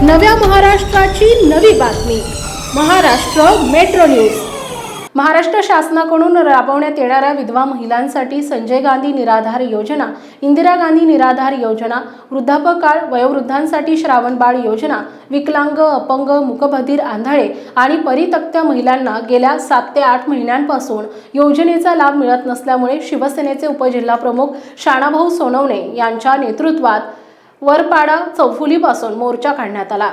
नव्या महाराष्ट्राची नवी बातमी महाराष्ट्र मेट्रो न्यूज। महाराष्ट्र शासनाकडून राबवण्यात येणाऱ्या विधवा महिलांसाठी संजय गांधी निराधार योजना, इंदिरा गांधी निराधार योजना, वृद्धापकाळ वयोवृद्धांसाठी श्रावणबाळ योजना, विकलांग, अपंग, मूकबधिर, आंधळे आणि परित्यक्त्या महिलांना गेल्या 7 ते 8 महिन्यांपासून योजनेचा लाभ मिळत नसल्यामुळे शिवसेनेचे उपजिल्हाप्रमुख शाणाभाऊ सोनवणे यांच्या नेतृत्वात वरपाडा चौफुलीपासून मोर्चा काढण्यात आला।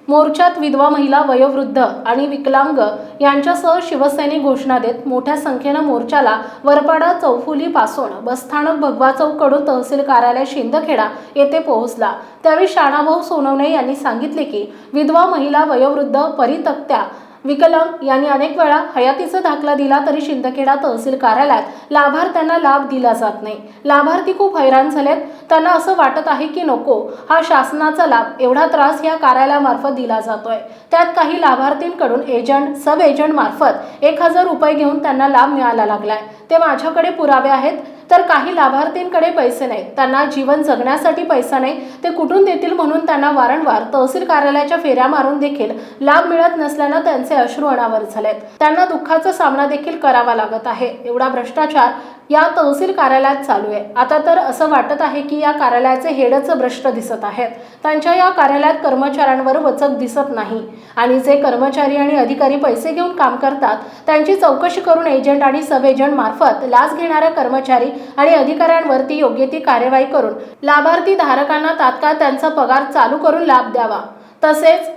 मोर्चात विधवा महिला, वयोवृद्ध आणि विकलांग यांच्यासह शिवसैनिक घोषणा देत मोठ्या संख्येने मोर्चाला वरपाडा चौफुलीपासून बसस्थानक भगवा चौककडून तहसील कार्यालय शिंदखेडा येथे पोहोचला। त्यावेळी शाणाभाऊ सोनवणे यांनी सांगितले की विधवा महिला, वयोवृद्ध, परित्यक्त्या, विकलांग यांनी अनेक वेळा हयातीचा दाखला दिला तरी शिंदखेडा तहसील कार्यालयात लाभार्थ्यांना लाभ दिला जात नाही। लाभार्थी खूप हैराण झालेत। त्यांना असं वाटत आहे की नको हा शासनाचा लाभ एवढा त्रास या कार्यालयामार्फत दिला जातोय। त्यात काही लाभार्थींकडून एजंट, सब एजंट मार्फत 1000 रुपये घेऊन त्यांना लाभ मिळायला लागलाय। ते माझ्याकडे पुरावे आहेत। तर काही लाभार्थींकडे पैसे नाहीत, त्यांना जीवन जगण्यासाठी पैसा नाही, ते कुठून देतील म्हणून त्यांना वारंवार तहसील कार्यालयाच्या फेऱ्या मारून देखील लाभ मिळत नसल्याने त्यांचे अश्रू अनावर झालेत। त्यांना दुःखाचा सामना देखील करावा लागत आहे। एवढा भ्रष्टाचार या तहसील कार्यालयात चालू आहे। आता तर असं वाटत आहे की या कार्यालयाचे हेडच भ्रष्ट दिसत आहेत। त्यांच्या या कार्यालयात कर्मचाऱ्यांवर वचक दिसत नाही आणि जे कर्मचारी आणि अधिकारी पैसे घेऊन काम करतात त्यांची चौकशी करून एजंट आणि सब एजंट मार्फत लाच घेणाऱ्या कर्मचारी आणि अधिकाऱ्यांवरती योग्य ती कार्यवाही करून लाभार्थी धारकांना तात्काळ त्यांचा पगार चालू करून लाभ द्यावा। तसेच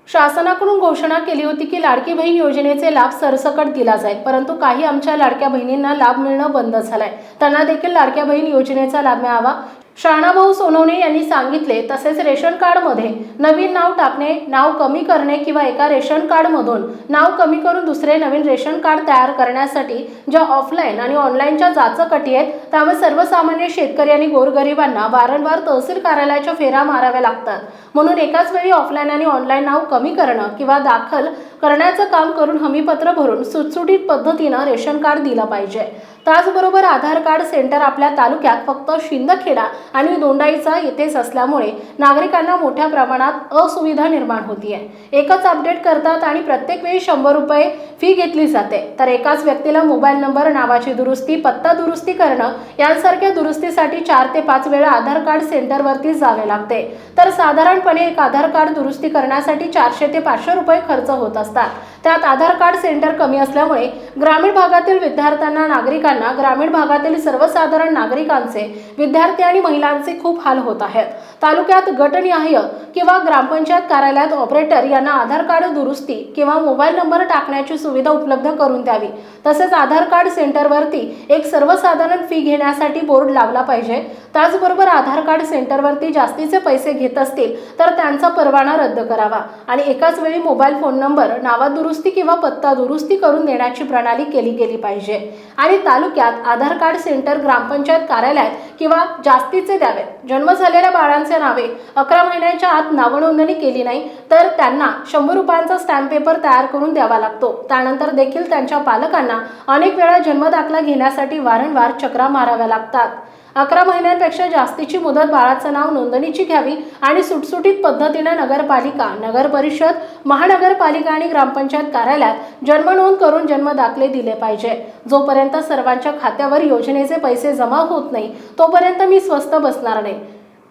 शासनाकडून घोषणा केली होती की लाडकी बहीण योजनेचे लाभ सरसकट दिला जाईल, परंतु काही आमच्या लाडक्या बहिणींना लाभ मिळणं बंद झालंय। त्यांना देखील लाडक्या बहीण योजनेचा लाभ मिळावा शाणाभाऊ सोनवणे यांनी सांगितले। तसेच रेशन कार्डमध्ये नवीन नाव टाकणे, नाव कमी करणे किंवा एका रेशन कार्डमधून नाव कमी करून दुसरे नवीन रेशन कार्ड तयार करण्यासाठी ज्या ऑफलाईन आणि ऑनलाईनच्या जाचकटी आहेत त्यामुळे सर्वसामान्य शेतकरी आणि गोरगरिबांना वारंवार तहसील कार्यालयाच्या फेऱ्या माराव्या लागतात। म्हणून एकाच वेळी ऑफलाईन आणि ऑनलाईन नाव कमी करणं किंवा दाखल करण्याचं काम करून हमीपत्र भरून सुटसुटीत पद्धतीनं रेशन कार्ड दिलं पाहिजे। त्याचबरोबर आधार कार्ड सेंटर आपल्या तालुक्यात फक्त शिंदखेडा आणि दोंडाईचा येथेच असल्यामुळे नागरिकांना मोठ्या प्रमाणात असुविधा निर्माण होतीये। एकच अपडेट करतात आणि प्रत्येक वेळी 100 रुपये फी घेतली जाते। तर एकाच व्यक्तीला मोबाईल नंबर, नावाची दुरुस्ती, पत्ता दुरुस्ती करणं यांसारख्या दुरुस्तीसाठी 4 ते 5 वेळा आधार कार्ड सेंटरवरती जावे लागते। तर साधारणपणे एक आधार कार्ड दुरुस्ती करण्यासाठी 400 ते 500 रुपये खर्च होत असतात। त्यात आधार कार्ड सेंटर कमी असल्यामुळे ग्रामीण भागातील विद्यार्थ्यांना, नागरिकांना, ग्रामीण भागातील सर्वसाधारण नागरिकांचे, विद्यार्थी आणि महिलांचे खूप हाल होत आहेत। तालुक्यात गटनिहाय किंवा ग्रामपंचायत कार्यालयात ऑपरेटर यांना आधार कार्ड दुरुस्ती किंवा मोबाईल नंबर टाकण्याची सुविधा उपलब्ध करून द्यावी। तसेच आधार कार्ड सेंटरवरती एक सर्वसाधारण फी घेण्यासाठी बोर्ड लावला पाहिजे। त्याचबरोबर आधार कार्ड सेंटरवरती जास्तीचे पैसे घेत असतील तर त्यांचा परवाना रद्द करावा आणि एकाच वेळी मोबाईल फोन नंबर, नावात दुरुस्ती किंवा पत्ता दुरुस्ती करून देण्याची प्रणाली केली गेली पाहिजे। आणि तालुक्यात आधार कार्ड सेंटर ग्रामपंचायत कार्यालयात किंवा जास्तीचे द्यावेत। जन्म झालेल्या बाळांचे नावे 11 महिन्यांच्या आत नाव नोंदणी केली नाही तर त्यांना 100 रुपयांचा स्टॅम्प पेपर तयार करून द्यावा लागतो। त्यानंतर देखील त्यांच्या पालकांना अनेक वेळा जन्मदाखला घेण्यासाठी वारंवार चक्रा माराव्या लागतात। 11 महिन्यांपेक्षा जास्तीची मुदत बाळाचं नाव नोंदणीची घ्यावी आणि सुटसुटीत पद्धतीने नगरपालिका, नगर परिषद, महानगरपालिका आणि ग्रामपंचायत कार्यालयात जन्म नोंद करून जन्मदाखले दिले पाहिजे। जोपर्यंत सर्वांच्या खात्यावर योजनेचे पैसे जमा होत नाही तोपर्यंत मी स्वस्थ बसणार नाही।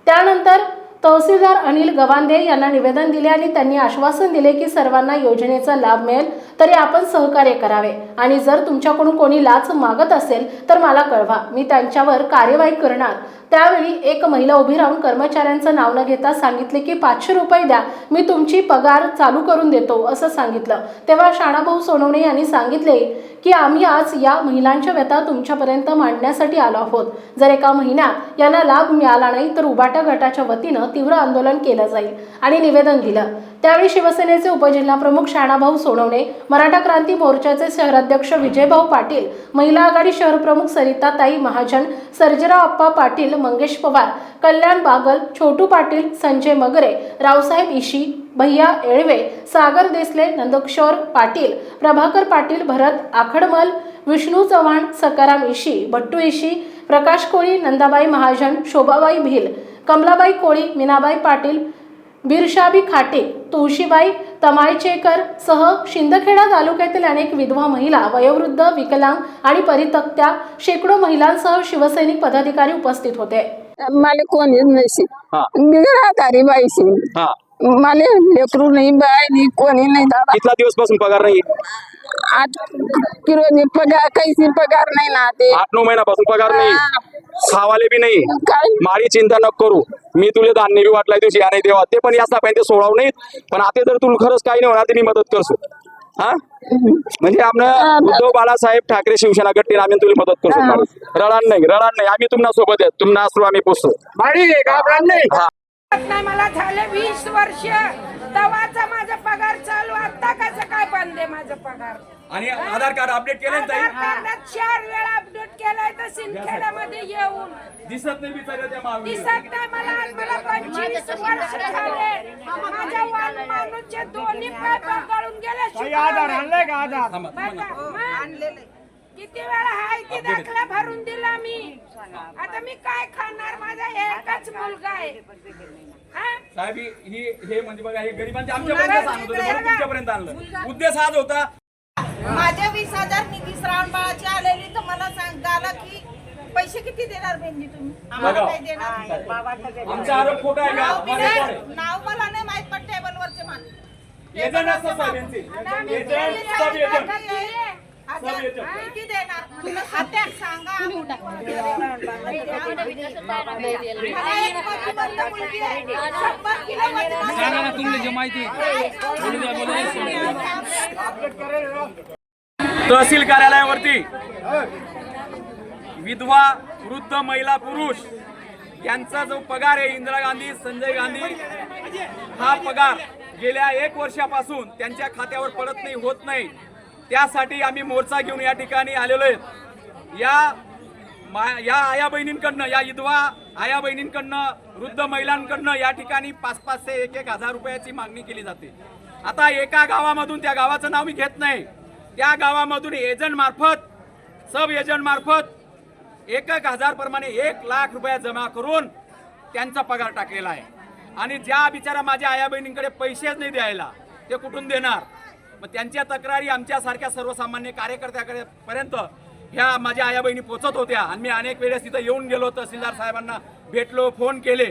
त्यानंतर तहसीलदार अनिल गवांदे यांना निवेदन दिले आणि त्यांनी आश्वासन दिले की सर्वांना योजनेचा लाभ मिळेल तरी आपण सहकार्य करावे आणि जर तुमच्याकडून कोणी लाच मागत असेल तर मला कळवा, मी त्यांच्यावर कार्यवाही करणार। त्यावेळी एक महिला उभी राहून कर्मचाऱ्यांचं नाव न घेता सांगितले की 500 रुपये द्या, मी तुमची पगार चालू करून देतो असं सांगितलं। तेव्हा शाणाभाऊ सोनवणे यांनी सांगितले की आम्ही आज या महिलांच्या व्यथा तुमच्यापर्यंत मांडण्यासाठी आलो आहोत। जर एका महिन्यात यांना लाभ मिळाला नाही तर उबाटा गटाच्या वतीनं तीव्र आंदोलन केलं जाईल आणि निवेदन दिलं। त्यावेळी शिवसेनेचे उपजिल्हाप्रमुख शाणाभाऊ सोनवणे, मराठा क्रांती मोर्चाचे शहराध्यक्ष विजयभाऊ पाटील, महिला आघाडी शहरप्रमुख सरिताताई महाजन, सर्जेराव आप्पा पाटील, मंगेश पवार, कल्याण बागल, छोटू पाटील, संजय मगरे, रावसाहेब इशी, भैया एळवे, सागर देसले, नंदकिशोर पाटील, प्रभाकर पाटील, भरत आखडमल, विष्णू चव्हाण, सकाराम इशी, भट्टू इशी, प्रकाश कोळी, नंदाबाई महाजन, शोभाबाई भिल, कमलाबाई कोळी, मीनाबाई पाटील, बिरशाबी खाटे, तुळशीबाई तमायचेकर सह शिंदखेडा तालुक्यातील अनेक विधवा महिला, वयोवृद्ध, विकलांग आणि परित्यक्त्या शेकडो महिलांसह शिवसैनिक पदाधिकारी उपस्थित होते. मला कोणीच नशी मी घरादारी बाईशी मला लेकरू नाही बाय नाही कोणी नाही दादा. कितना दिवस पासून पगार नाही? 8 किलो पगार काहीच पगार नाही ना ते 8-9 महिन्यापासून पगार नाही, खावाले बी नाही. काय मारी चिंता नको करू, मी तुला धान्य बी वाटलाय तुझी या नाही देवा, ते पण याचा पाहिजे सोडाव नाही. पण आता जर तुला खरंच काही नाही होणार तर मी मदत करसो. हा म्हणजे आपण उद्धव बाळासाहेब ठाकरे शिवसेना गट्टीने आम्ही तुला मदत करतो. रडान नाही आम्ही तुम्हाला सोबत आहेत, तुम्हाला असलो आम्ही पोचतो. नाही मला झाले 20 वर्ष तवाचा माझा पगार चालू, आता कसं काय बंद आहे माझा पगार? आणि आधार कार्ड अपडेट केलं आधार कार्डात 4 वेळा अपडेट केलाय तर सिंदखेड्यामध्ये येऊन दिसत नाही बिचाऱ्या त्या मागणी. दिसत नाही मला 25 वर्ष झाले. माझ्या वाल माणूसचे दोन्ही पाय पकडून गेले. आधार आणलंय का? आधार आणलेले किती वेळा हाय ती दाखला भरून दिला मी. आता मी काय खाणार? माझा एकच मुलगा आहे. साहेब हे म्हणजे बघा, हे गरिबांच्या आमच्यापर्यंत सांगत होते म्हणून तुमच्यापर्यंत आणलं. उद्देश हाच होता. माझ्या 20,000 निधी श्रावणबाळाची आलेली, तर मला सांगता की पैसे किती देणार बहिणी तुम्ही? आम्हाला काही देणार? आमचा आरोप खोटा आहे का? नाव मला नाही माहित, पण टेबलवरचे मान एजंट असतात साहेब यांचे. एजंट सब एजंट किती देणार? आता सांगा. मला एक प्रतिबंध मुलगी आहे. 100 किलो तहसील कार्यालयावरती विधवा, वृद्ध, महिला, पुरुष यांचा जो पगार आहे, इंदिरा गांधी, संजय गांधी, हा पगार गेल्या 1 वर्षापासून त्यांच्या खात्यावर पडत नाही, होत नाही. त्यासाठी आम्ही मोर्चा घेऊन या ठिकाणी आलेलो आहे. या आया बहिणींकडनं, या विधवा आया बहिणींकडनं, वृद्ध महिलांकडनं या ठिकाणी 5-5 ते 1-1 हजार रुपयाची मागणी केली जाते. आता एका गावामधून, त्या गावाचं नाव मी घेत नाही, त्या गावामधून एजंट मार्फत, सब एजंट मार्फत 1-1 हजार प्रमाणे 1 लाख रुपये जमा करून त्यांचा पगार टाकलेला आहे. आणि ज्या बिचारा माझ्या आया बहिणींकडे पैसेच नाही द्यायला, ते कुठून देणार? मग त्यांच्या तक्रारी आमच्यासारख्या सर्वसामान्य कार्यकर्त्याकडे पर्यंत ह्या माझ्या आया बहिणी पोचत होत्या. आणि मी अनेक वेळेस तिथं येऊन गेलो, तहसीलदार साहेबांना भेटलो, फोन केले,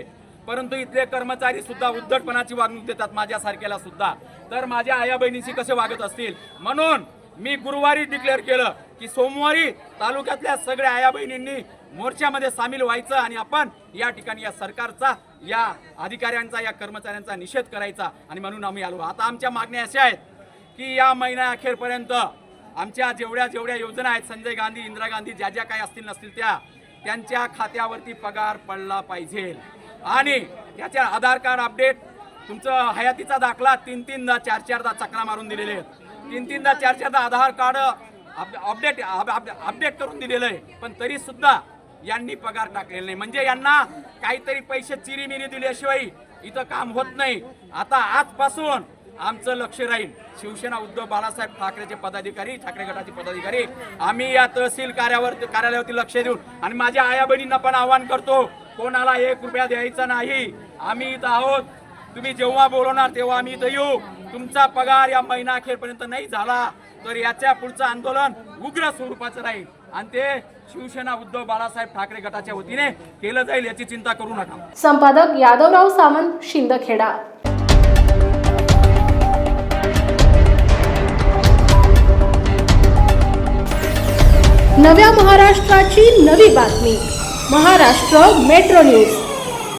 परंतु इथले कर्मचारी सुद्धा उद्धटपणाची वागणूक देतात माझ्यासारख्याला सुद्धा. तर माझ्या आया बहिणीशी कसे वागत असतील? म्हणून मी गुरुवारी डिक्लेअर केलं की सोमवारी तालुक्यातल्या सगळ्या आया बहिणींनी मोर्चामध्ये सामील व्हायचं आणि आपण या ठिकाणी या सरकारचा, या अधिकाऱ्यांचा, या कर्मचाऱ्यांचा निषेध करायचा. आणि म्हणून आम्ही आलो. आता आमच्या मागण्या अशा आहेत की या महिना अखेरपर्यंत आमच्या जेवढ्या योजना आहेत, संजय गांधी, इंदिरा गांधी, ज्या ज्या काही असतील नसतील त्यांच्या खात्यावरती पगार पडला पाहिजे. आणि त्याच्या आधार कार्ड अपडेट, तुमचं हयातीचा दाखला 3-3दा 4-4दा चक्रा मारून दिलेले आहेत. 3-3दा 4-4दा आधार कार्ड अपडेट करून दिलेलं आहे. पण तरी सुद्धा यांनी पगार टाकलेला नाही. म्हणजे यांना काहीतरी पैसे चिरीमिरी दिल्याशिवाय इथं काम होत नाही. आता आजपासून आमचं लक्ष राहील शिवसेना उद्धव बाळासाहेब ठाकरेचे पदाधिकारी, ठाकरे गटाचे पदाधिकारी, आम्ही या तहसील कार्यालयावरती लक्ष देऊन, आणि माझ्या आया बहिणींना पण आवाहन करतो, कोणाला 1 रुपया द्यायचा नाही. आम्ही इथं आहोत. तुम्ही जेव्हा बोलवणार तेव्हा आम्ही इथं येऊ. तुमचा पगार या महिना अखेरपर्यंत नाही झाला तर याच्या पुढचं आंदोलन उग्र स्वरूपाचं राहील आणि ते शिवसेना उद्धव बाळासाहेब ठाकरे गटाच्या वतीने केलं जाईल, याची चिंता करू नका. संपादक यादवराव सामंत, शिंदखेडा. नव्या महाराष्ट्राची नवी बातमी. Maharashtra metro news.